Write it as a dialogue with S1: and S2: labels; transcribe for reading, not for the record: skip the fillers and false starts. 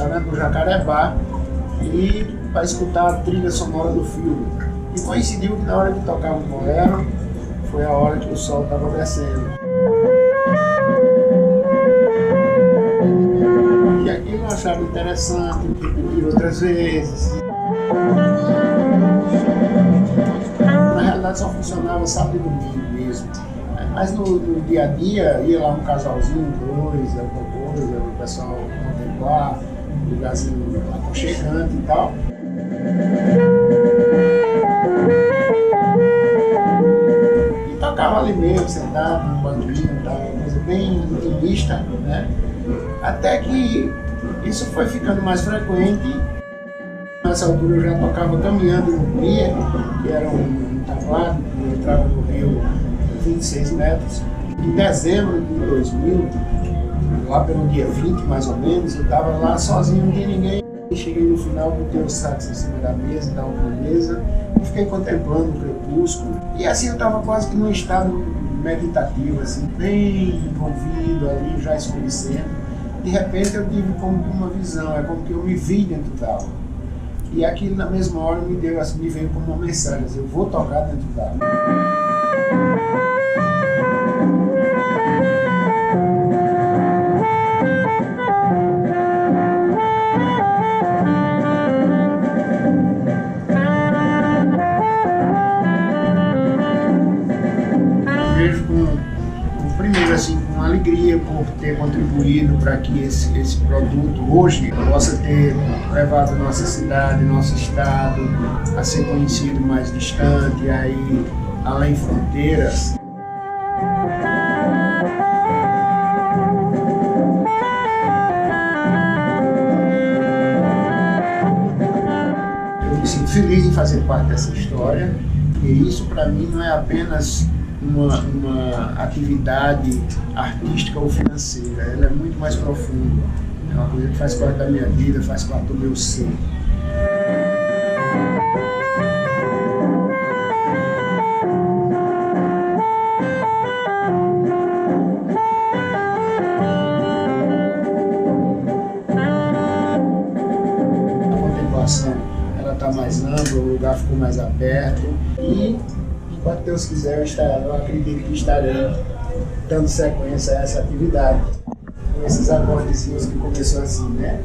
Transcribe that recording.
S1: restaurante do Jacarebá e para escutar a trilha sonora do filme. E coincidiu que na hora que tocava o bolero, foi a hora que o sol estava descendo. E aquilo eu achava interessante, repetir outras vezes. Na realidade só funcionava sábado e domingo mesmo. Mas no dia a dia, ia lá um casalzinho, dois, alguma coisa, o pessoal contemplar, um lugarzinho aconchegante e tal. E tocava ali mesmo, sentado num banquinho, tal, uma coisa bem intimista, né? Até que isso foi ficando mais frequente. Nessa altura eu já tocava caminhando no Pia, que era um tablado que entrava no rio 26 metros. Em dezembro de 2000, lá pelo dia 20 mais ou menos, eu estava lá sozinho, não tinha ninguém. Cheguei no final, botei o sax em cima da mesa, da outra mesa, e fiquei contemplando o crepúsculo. E assim eu estava quase que num estado meditativo, assim, bem envolvido ali, já escurecendo. De repente eu tive como uma visão, é como que eu me vi dentro d'água. E aquilo na mesma hora me veio como uma mensagem, assim, eu vou tocar dentro d'água. Primeiro, assim, com alegria por ter contribuído para que esse produto hoje possa ter levado nossa cidade, nosso estado a ser conhecido mais distante, aí além fronteiras. Eu me sinto feliz em fazer parte dessa história, e isso para mim não é apenas uma atividade artística ou financeira, ela é muito mais profunda, é uma coisa que faz parte da minha vida, faz parte do meu ser. A contemplação ela está mais ampla, o lugar ficou mais aberto e enquanto Deus quiser, eu acredito que estarei dando sequência a essa atividade, com esses acordezinhos que começou assim, né?